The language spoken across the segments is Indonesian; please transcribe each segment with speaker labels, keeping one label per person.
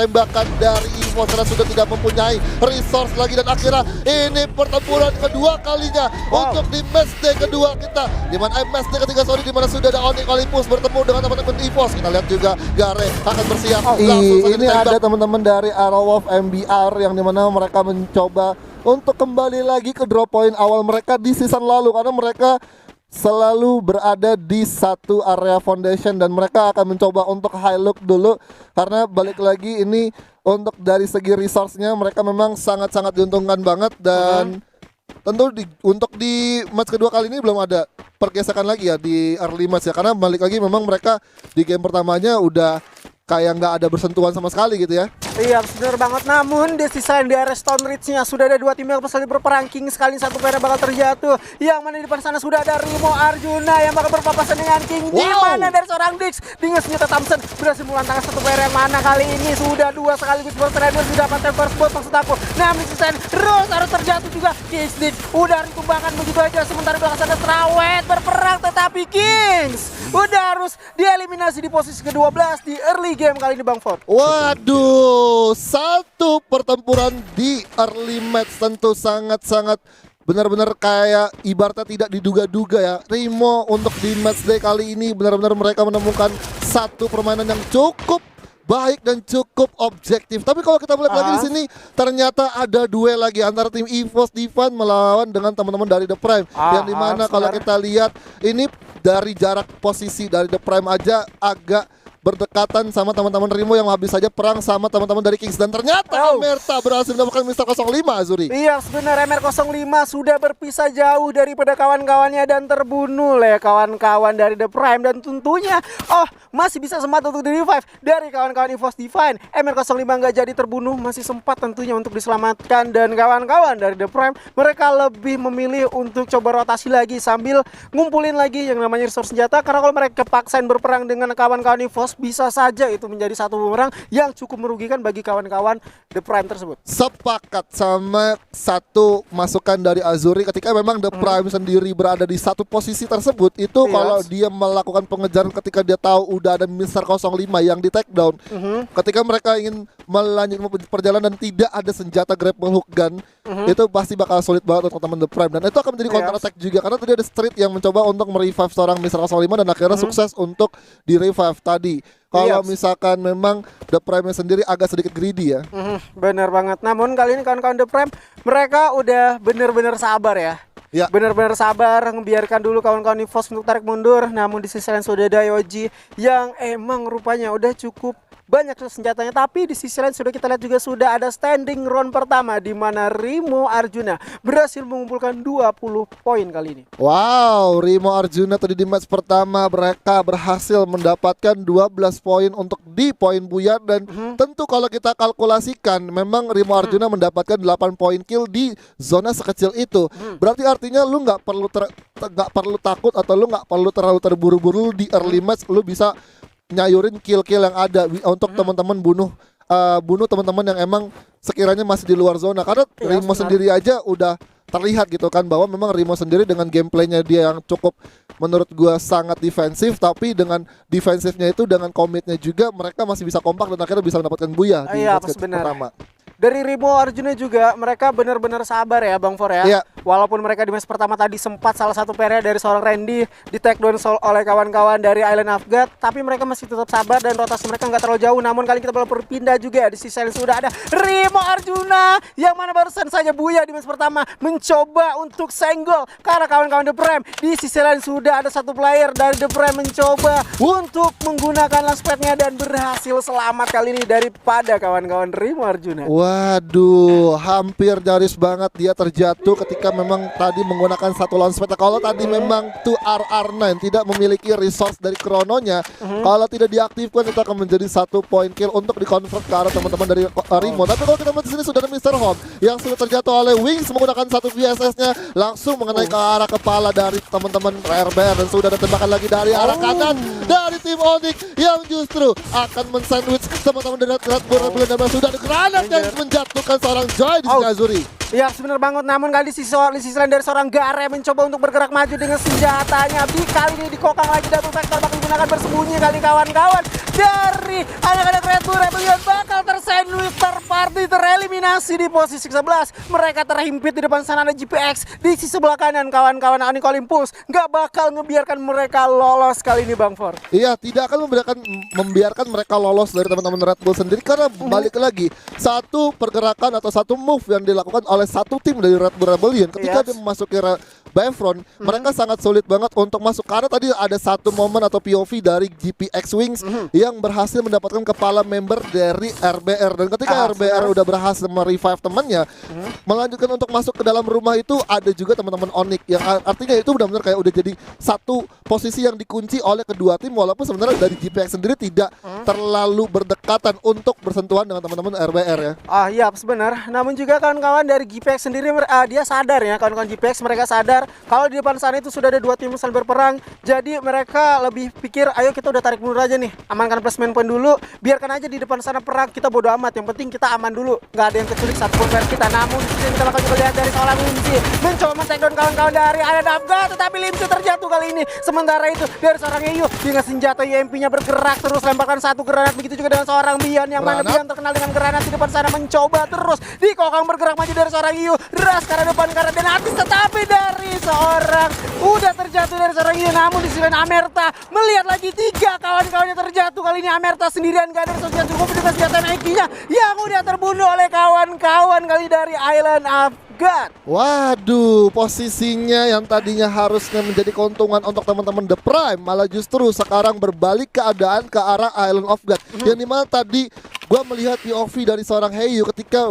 Speaker 1: tembakan dari EVOS karena sudah tidak mempunyai resource lagi. Dan akhirnya ini pertempuran kedua kalinya untuk di match day kedua kita, dimana match day ketiga sorry, dimana sudah ada Onyx Olympus bertemu dengan teman-teman EVOS. Kita lihat juga Gare akan bersiap langsung saja
Speaker 2: ini ada teman-teman dari Arrow of MBR yang dimana mereka mencoba untuk kembali lagi ke drop point awal mereka di season lalu, karena mereka selalu berada di satu area foundation dan mereka akan mencoba untuk high look dulu, karena balik lagi ini untuk dari segi resource-nya mereka memang sangat-sangat diuntungkan banget. Dan tentu untuk di match kedua kali ini belum ada pergesekan lagi ya di early match ya, karena balik lagi memang mereka di game pertamanya udah kayak nggak ada bersentuhan sama sekali gitu ya.
Speaker 3: Iya bener banget, namun di sisi lain di area Stone Ridge-nya sudah ada dua tim yang saling berperang. King sekali satu player bakal terjatuh, yang mana di depan sana sudah ada Rimo Arjuna yang bakal berpapasan dengan King. Di mana dari seorang Dix dengan senjata Thompson berhasil melantangkan satu player yang mana kali ini sudah dua sekaligus berserang sudah dapat first blood maksud aku. Nah di sisi lain Rose harus terjatuh juga. Kings Dix udah ditumbangkan begitu aja, sementara di belakang sana Strawet berperang, tetapi Kings udah harus dieliminasi di posisi ke-12 di early game kali ini Bang Ford.
Speaker 1: Waduh, satu pertempuran di early match tentu sangat-sangat benar-benar kayak ibaratnya tidak diduga-duga ya. Rimo untuk di match day kali ini benar-benar mereka menemukan satu permainan yang cukup baik dan cukup objektif. Tapi kalau kita melihat lagi di sini ternyata ada duel lagi antara tim EVOS Divan melawan dengan teman-teman dari The Prime. Yang dimana kalau kita lihat ini dari jarak posisi dari The Prime aja agak berdekatan sama teman-teman Rimo yang habis saja perang sama teman-teman dari Kings. Dan ternyata Emerta berhasil mendapatkan Mister 05 Azuri.
Speaker 3: Iya sebenarnya MR05 sudah berpisah jauh daripada kawan-kawannya dan terbunuh oleh kawan-kawan dari The Prime. Dan tentunya masih bisa sempat untuk di revive dari kawan-kawan EVOS Divine. MR05 nggak jadi terbunuh, masih sempat tentunya untuk diselamatkan. Dan kawan-kawan dari The Prime mereka lebih memilih untuk coba rotasi lagi sambil ngumpulin lagi yang namanya resource senjata. Karena kalau mereka paksain berperang dengan kawan-kawan EVOS, bisa saja itu menjadi satu bumerang yang cukup merugikan bagi kawan-kawan The Prime tersebut.
Speaker 1: Sepakat sama satu masukan dari Azuri, ketika memang The Prime sendiri berada di satu posisi tersebut itu kalau dia melakukan pengejaran ketika dia tahu udah ada Mister 05 yang di take down, ketika mereka ingin melanjutkan perjalanan dan tidak ada senjata grapple hook gun, itu pasti bakal sulit banget untuk teman The Prime. Dan itu akan menjadi counter attack juga, karena tadi ada Street yang mencoba untuk merevive seorang Mister 05 dan akhirnya sukses untuk di revive tadi. Kalau misalkan memang The Prime sendiri agak sedikit greedy ya.
Speaker 3: Bener banget. Namun kali ini kawan-kawan The Prime mereka udah bener-bener sabar ya. Benar-benar sabar, membiarkan dulu kawan-kawan EVOS untuk tarik mundur. Namun di sisi lain sudah ada Yoji yang emang rupanya udah cukup banyak senjatanya. Tapi di sisi lain sudah kita lihat juga sudah ada standing round pertama di mana Rimo Arjuna berhasil mengumpulkan 20 poin kali ini.
Speaker 1: Wow, Rimo Arjuna tadi di match pertama mereka berhasil mendapatkan 12 poin untuk di poin buyar. Dan tentu kalau kita kalkulasikan memang Rimo Arjuna mendapatkan 8 poin kill di zona sekecil itu. Berarti artinya lu nggak perlu takut atau lu nggak perlu terlalu terburu-buru di early match. Lu bisa nyayurin kill-kill yang ada untuk teman-teman bunuh teman-teman yang emang sekiranya masih di luar zona. Karena Rimo sendiri aja udah terlihat gitu kan bahwa memang Rimo sendiri dengan gameplaynya dia yang cukup menurut gua sangat defensif, tapi dengan defensifnya itu dengan komitnya juga mereka masih bisa kompak dan akhirnya bisa mendapatkan buya di match pertama.
Speaker 3: Dari Rimo Arjuna juga mereka benar-benar sabar ya Bang For ya. Walaupun mereka di match pertama tadi sempat salah satu player dari seorang Randy di take down oleh kawan-kawan dari Island of God, tapi mereka masih tetap sabar dan rotasi mereka nggak terlalu jauh. Namun kali kita bakal berpindah juga di sisi lain sudah ada Rimo Arjuna yang mana barusan saja buya di match pertama mencoba untuk senggol karena kawan-kawan The Prime. Di sisi lain sudah ada satu player dari The Prime mencoba untuk menggunakan launchpad-nya dan berhasil selamat kali ini daripada kawan-kawan Rimo Arjuna.
Speaker 1: Waduh, hampir nyaris banget dia terjatuh ketika memang tadi menggunakan satu launchpad. Kalau tadi memang tuh RR9 tidak memiliki resource dari krononya, kalau tidak diaktifkan itu akan menjadi satu point kill untuk di-convert ke arah teman-teman dari Rimo. Tapi kalau kita melihat di sini sudah ada Mr. Home yang sudah terjatuh oleh Wings menggunakan satu VSS-nya langsung mengenai ke arah kepala dari teman-teman RBR, dan sudah ada tembakan lagi dari arah kanan dari tim Onyx yang justru akan mensandwich teman-teman dari Red Bull dan sudah ada granat yang menjatuhkan seorang Joy di sini Azuri.
Speaker 3: Ya benar banget, namun kali di sisi lain dari seorang Gare mencoba untuk bergerak maju dengan senjatanya. Kali ini dikokang lagi Double Vector bakal digunakan bersembunyi kali kawan-kawan dari anak-anak Red Bull Rebellion bakal tersenggol Berarti tereliminasi di posisi 11. Mereka terhimpit di depan sana ada GPX. Di sisi sebelah kanan kawan-kawan Onyx Olympus nggak bakal ngebiarkan mereka lolos kali ini Bang For.
Speaker 1: Iya, tidak akan membiarkan mereka lolos dari teman-teman Red Bull sendiri karena balik lagi satu pergerakan atau satu move yang dilakukan oleh satu tim dari Red Bull Rebellion ketika dia memasuki Bayfront, mereka sangat sulit banget untuk masuk karena tadi ada satu momen atau POV dari GPX Wings yang berhasil mendapatkan kepala member dari RBR, dan ketika RBR udah berhasil merevive temannya melanjutkan untuk masuk ke dalam rumah itu ada juga teman-teman Onyx yang artinya itu benar-benar kayak udah jadi satu posisi yang dikunci oleh kedua tim, walaupun sebenarnya dari GPX sendiri tidak terlalu berdekatan untuk bersentuhan dengan teman-teman RBR ya.
Speaker 3: Iya benar. Namun juga kawan-kawan dari GPX sendiri dia sadar ya, kawan-kawan GPX mereka sadar kalau di depan sana itu sudah ada dua tim saling berperang. Jadi mereka lebih pikir ayo kita udah tarik mundur aja nih, amankan placement point dulu, biarkan aja di depan sana perang, kita bodo amat, yang penting kita aman dulu, nggak ada yang keculik satupun dari kita. Namun di sini kita bakal coba lihat dari seorang Limsi mencoba men-takedown kawan-kawan dari Island of God, tetapi Limsi terjatuh kali ini. Sementara itu dari seorang Eyu dengan senjata UMP-nya bergerak terus lemparkan satu granat, begitu juga dengan seorang Bian yang mana Bian terkenal dengan granat di depan sana mencoba terus dikokang bergerak maju dari seorang Eyu, ras karena depan karena dan atis, tetapi dari seorang udah terjatuh dari seorang Eyu. Namun di sini Amerta melihat lagi tiga kawan-kawannya terjatuh, kali ini Amerta sendirian gak ada resource yang cukup dengan senjata Nike-nya yang udah terbunuh oleh kawan-kawan kali dari Island of God.
Speaker 1: Waduh, posisinya yang tadinya harusnya menjadi keuntungan untuk teman-teman The Prime malah justru sekarang berbalik keadaan ke arah Island of God. Yang dimana tadi gua melihat POV dari seorang Heyu ketika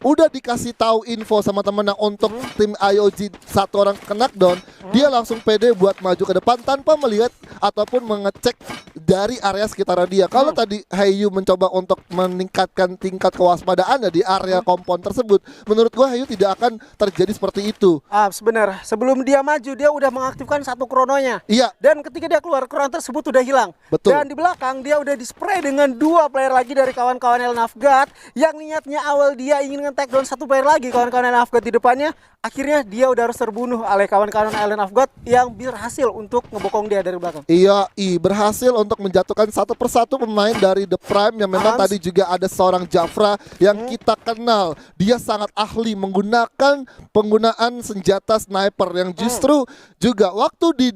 Speaker 1: udah dikasih tahu info sama temennya untuk tim IOG satu orang kena knockdown, dia langsung pede buat maju ke depan tanpa melihat ataupun mengecek dari area sekitar dia. Kalau tadi Heyu mencoba untuk meningkatkan tingkat kewaspadaannya di area kompon tersebut, menurut gua Heyu tidak akan terjadi seperti itu.
Speaker 3: Sebenarnya sebelum dia maju dia udah mengaktifkan satu krononya.
Speaker 1: Iya.
Speaker 3: Dan ketika dia keluar, krono tersebut udah hilang.
Speaker 1: Betul.
Speaker 3: Dan di belakang dia udah di-spray dengan dua player lagi dari kawan-kawan Island of God yang niatnya awal dia ingin take down satu player lagi kawan-kawan Island of God di depannya. Akhirnya dia udah harus terbunuh oleh kawan-kawan Island of God yang berhasil untuk ngebokong dia dari belakang.
Speaker 1: Iya, berhasil untuk menjatuhkan satu persatu pemain dari The Prime yang memang tadi juga ada seorang Jafra yang kita kenal. Dia sangat ahli menggunakan penggunaan senjata sniper yang justru juga waktu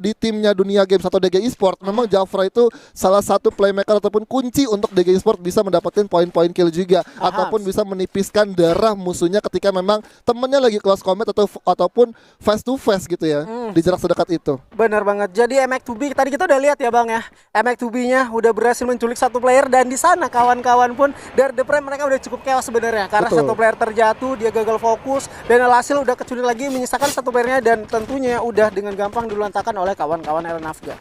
Speaker 1: di timnya Dunia Games atau DG Esport, memang Jafra itu salah satu playmaker ataupun kunci untuk DG Esport bisa mendapatkan poin-poin kill juga ataupun bisa menipiskan darah musuhnya ketika memang temennya lagi close combat ataupun face to face gitu ya, di jarak sedekat itu.
Speaker 3: Benar banget. Jadi MX2B tadi kita udah lihat ya Bang ya, MX2B-nya udah berhasil menculik satu player, dan di sana kawan-kawan pun dari The Prime mereka udah cukup chaos sebenarnya karena satu player terjatuh, dia gagal fokus dan alhasil udah keculik lagi menyisakan satu playernya, dan tentunya udah dengan gampang dilantakan oleh kawan-kawan Island of God.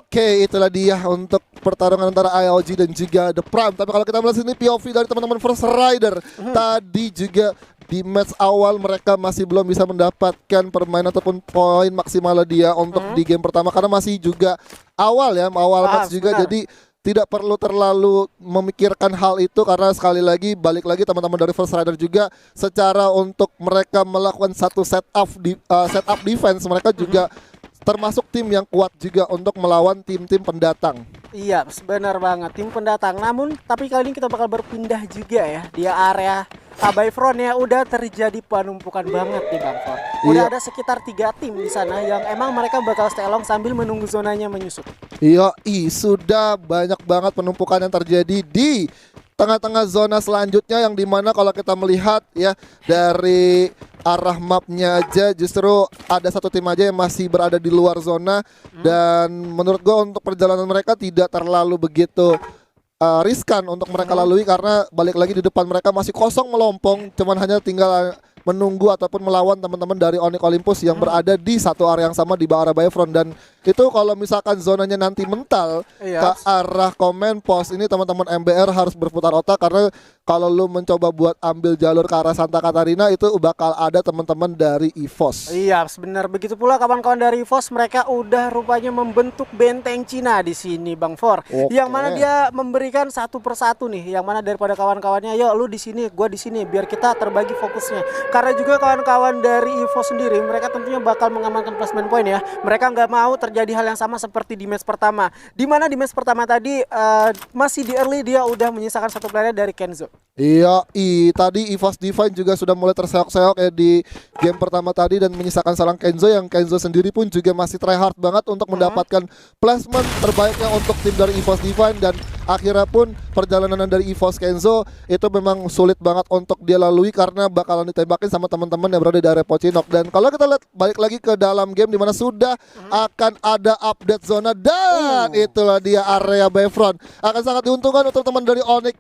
Speaker 1: Oke, itulah dia untuk pertarungan antara IOG dan juga The Prime. Tapi kalau kita melihat sini POV dari teman-teman First Rider tadi juga di match awal mereka masih belum bisa mendapatkan permainan ataupun poin maksimal dia untuk di game pertama karena masih juga awal match juga, jadi tidak perlu terlalu memikirkan hal itu karena sekali lagi balik lagi teman-teman dari First Rider juga secara untuk mereka melakukan satu setup defense mereka juga termasuk tim yang kuat juga untuk melawan tim-tim pendatang.
Speaker 3: Iya, benar banget, tim pendatang. Namun tapi kali ini kita bakal berpindah juga ya di area Bayfront ya, udah terjadi penumpukan banget nih Bang For. Udah ada sekitar 3 tim di sana yang emang mereka bakal stay along sambil menunggu zonanya menyusut.
Speaker 1: Iya, sudah banyak banget penumpukan yang terjadi di tengah-tengah zona selanjutnya yang dimana kalau kita melihat ya dari arah mapnya aja justru ada satu tim aja yang masih berada di luar zona dan menurut gua untuk perjalanan mereka tidak terlalu begitu riskan untuk mereka lalui karena balik lagi di depan mereka masih kosong melompong, cuman hanya tinggal menunggu ataupun melawan teman-teman dari Onyx Olympus yang berada di satu area yang sama di arah Bayfront. Dan itu kalau misalkan zonanya nanti mental ke arah Command Post ini teman-teman MBR harus berputar otak karena kalau lu mencoba buat ambil jalur ke arah Santa Catarina itu bakal ada teman-teman dari EVOS.
Speaker 3: Iya, sebenarnya begitu pula kawan-kawan dari EVOS, mereka udah rupanya membentuk benteng Cina di sini Bang For. Yang mana dia memberikan satu persatu nih, yang mana daripada kawan-kawannya, yuk lu di sini, gua di sini, biar kita terbagi fokusnya. Karena juga kawan-kawan dari EVOS sendiri, mereka tentunya bakal mengamankan placement point ya. Mereka nggak mau terjadi hal yang sama seperti di match pertama. Di mana di match pertama tadi masih di early dia udah menyisakan satu player dari Kenzo.
Speaker 1: Iya, tadi EVOS Divine juga sudah mulai terseok-seok ya di game pertama tadi dan menyisakan seorang Kenzo yang Kenzo sendiri pun juga masih try hard banget untuk mendapatkan placement terbaiknya untuk tim dari EVOS Divine dan akhirnya pun perjalanan dari EVOS Kenzo itu memang sulit banget untuk dia lalui karena bakalan ditembakin sama teman-teman yang berada di area Pocinok. Dan kalau kita lihat balik lagi ke dalam game dimana sudah akan ada update zona dan itulah dia area Bayfront akan sangat diuntungkan untuk teman dari Onyx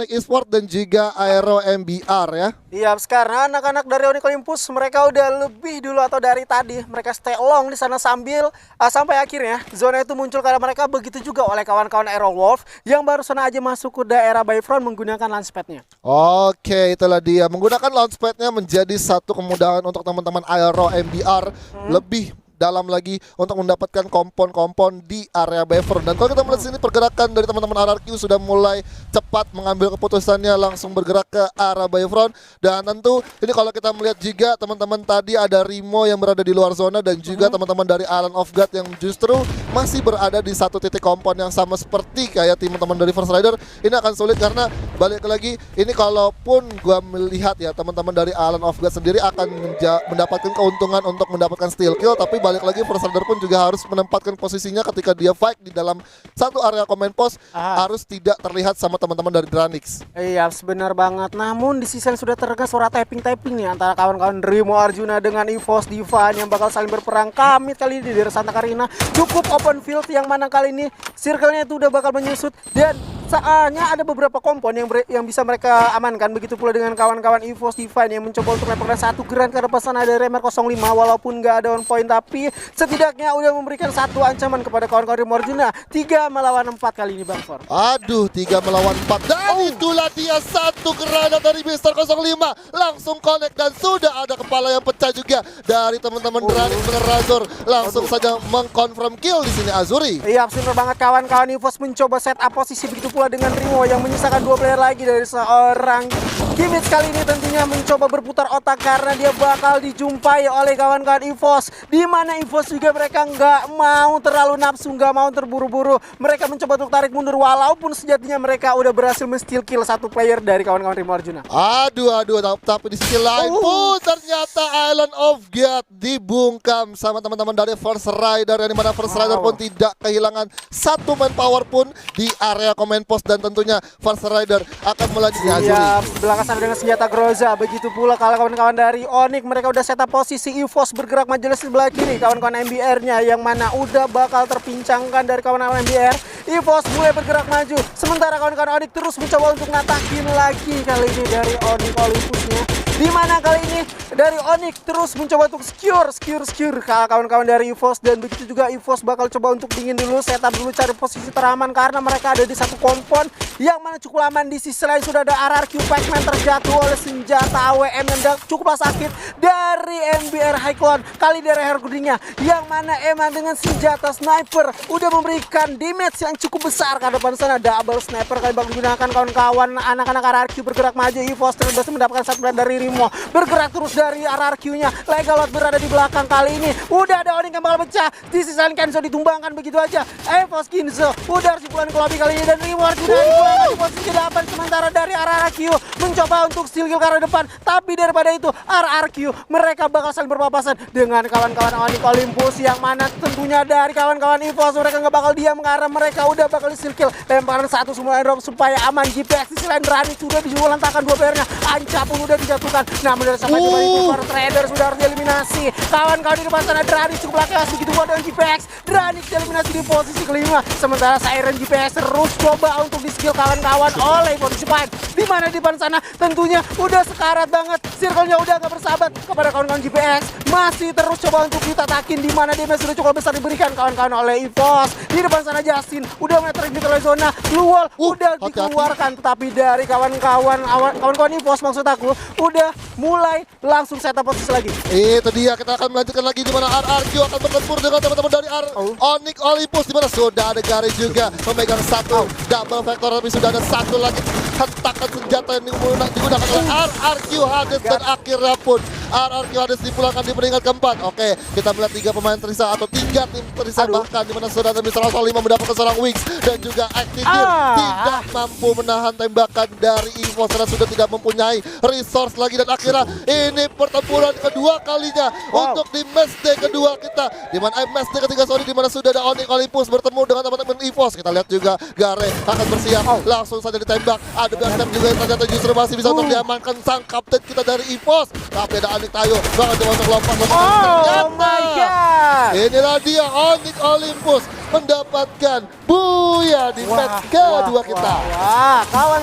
Speaker 1: Esports dan juga Aero MBR ya.
Speaker 3: Iya, sekarang anak-anak dari Onyx Olympus mereka udah lebih dulu atau dari tadi mereka stay long di sana sampai akhirnya zona itu muncul karena mereka begitu juga oleh kawan-kawan Aero Wolf yang barusan aja masuk ke daerah Bayfront menggunakan launchpadnya.
Speaker 1: Oke, itulah dia menggunakan launchpadnya menjadi satu kemudahan untuk teman-teman Aero MBR lebih dalam lagi untuk mendapatkan kompon-kompon di area Bayfront. Dan kalau kita melihat sini pergerakan dari teman-teman RRQ sudah mulai cepat mengambil keputusannya langsung bergerak ke arah Bayfront. Dan tentu ini kalau kita melihat juga teman-teman tadi ada Rimo yang berada di luar zona dan juga teman-teman dari Island of God yang justru masih berada di satu titik kompon yang sama seperti kayak teman-teman dari First Rider. Ini akan sulit karena balik lagi ini kalaupun gua melihat ya teman-teman dari Island of God sendiri akan mendapatkan keuntungan untuk mendapatkan steal kill, tapi balik lagi First Rider pun juga harus menempatkan posisinya ketika dia fight di dalam satu area command post harus tidak terlihat sama teman-teman dari Dranix.
Speaker 3: Iya, benar banget. Namun di sisi yang sudah terdengar suara tapping nih antara kawan-kawan Rimo Arjuna dengan EVOS Divine yang bakal saling berperang kamit kali ini di daerah Santa Karina. Cukup open field yang mana kali ini circle-nya itu udah bakal menyusut dan saatnya ada beberapa kompon yang bisa mereka amankan. Begitu pula dengan kawan-kawan EVOS Divine yang mencoba untuk melepaskan satu geran ke depan sana ada Remer 05 walaupun nggak ada on point tapi setidaknya udah memberikan satu ancaman kepada kawan-kawan Rimo Arjuna. 3 melawan 4 kali ini Bang For.
Speaker 1: Aduh, 3 melawan 4 dan itulah dia satu granat dari Mister 05 langsung connect dan sudah ada kepala yang pecah juga dari teman-teman Dranix dengan Razor langsung saja mengkonfirm kill di sini Azuri.
Speaker 3: Iya, benar banget kawan-kawan EVOS mencoba set up posisi begitu pula dengan Rimo yang menyisakan 2 player lagi dari seorang Gimmits kali ini tentunya mencoba berputar otak karena dia bakal dijumpai oleh kawan-kawan EVOS di mana EVOS juga mereka nggak mau terlalu nafsu, nggak mau terburu-buru. Mereka mencoba untuk tarik mundur walaupun sejatinya mereka udah berhasil men-steal kill satu player dari kawan-kawan Rimo Arjuna.
Speaker 1: Aduh, tapi di sisi lain pun ternyata Island of God dibungkam sama teman-teman dari First Rider yang dimana First Rider pun tidak kehilangan satu manpower pun di area command post dan tentunya First Rider akan melanjutkan Azuri.
Speaker 3: Iya, belakang sana dengan senjata Groza. Begitu pula kalau kawan-kawan dari Onyx mereka udah set up posisi EVOS bergerak maju di sebelah kiri. Kawan-kawan MBR-nya yang mana udah bakal terpincangkan dari kawan-kawan MBR. EVOS mulai bergerak maju. Sementara kawan-kawan Onyx terus mencoba untuk ngatakin lagi kali ini dari Onyx Olympusnya. Di mana kali ini dari Onyx terus mencoba untuk secure kawan-kawan dari EVOS dan begitu juga EVOS bakal coba untuk dingin dulu, setup dulu, cari posisi teraman karena mereka ada di satu kompon yang mana cukup aman. Di sisi lain sudah ada RRQ Pac-Man terjatuh oleh senjata AWM yang cukuplah sakit dari MBR Hyclone kali dari Herkudingnya yang mana emang dengan senjata sniper udah memberikan damage yang cukup besar ke depan sana. Double sniper kali bakal digunakan kawan-kawan anak-anak RRQ bergerak maju. EVOS terus mendapatkan satu dari Rimo bergerak terus dari RRQ-nya. Legalot berada di belakang kali ini. Udah ada Onyx yang bakal pecah. Di sisi lain Kenzo ditumbangkan begitu aja. EVOS Kenzo udah harus dipulang ke lobby kali ini dan Rimo Arjuna dipulangkan di posisi 8 sementara dari RRQ mencoba untuk steal kill ke arah depan. Tapi daripada itu RRQ mereka bakal saling berpapasan dengan kawan-kawan Onyx Olympus yang mana tentunya dari kawan-kawan EVOS mereka nggak bakal diam karena mereka udah bakal steal kill. Lemparan satu semua drop supaya aman. GPX di sisi lain Dranix sudah dijualantakan 2 playernya. Anca pun udah dijatuhkan. Namun dari sampai kembali Super Trader sudah harus dieliminasi. Kawan-kawan di depan sana Dranix cukup lakas begitu buat dengan GPX. Dranix dieliminasi di posisi kelima. Sementara Siren GPX terus coba untuk di skill kawan-kawan oleh posisi Pipe. Di mana di depan sana tentunya udah sekarat banget. Circle-nya udah gak bersahabat kepada kawan-kawan GPX. Masih terus coba untuk ditatakin di mana damage sudah cukup besar diberikan kawan-kawan oleh EVOS. Di depan sana Justin udah mulai terik di zona. Luol udah dikeluarkan tetapi dari kawan-kawan EVOS maksud aku udah mulai langsung setup posisi lagi.
Speaker 1: Itu dia, kita akan melanjutkan lagi di mana RRQ akan bertempur dengan teman-teman dari Onyx Olympus di mana sudah ada Gary juga memegang satu double vector tapi sudah ada satu lagi hentakan senjata yang digunakan oleh RRQ Hades dan akhirnya pun
Speaker 2: RRQ harus dipulangkan di peringkat keempat. Oke, kita melihat 3 pemain tersisa atau 3 tim tersisa bahkan di mana sudah ada Mr. Alpha 5 mendapatkan seorang Wings dan juga Actigear tidak mampu menahan tembakan dari EVOS karena sudah tidak mempunyai resource lagi, dan akhirnya ini pertempuran kedua kalinya untuk di match day kedua kita, di mana match day ketiga sorry, di mana sudah ada Onyx Olympus bertemu dengan teman-teman EVOS. Kita lihat juga Gare akan bersiap langsung saja ditembak. Ada Black juga yang ternyata justru masih bisa untuk diamankan sang kapten kita dari EVOS, tapi ada Onyx Tayo bahkan coba untuk lompat ternyata inilah dia Onyx Olympus mendapatkan buya di match kedua kita.
Speaker 3: Kawan-kawan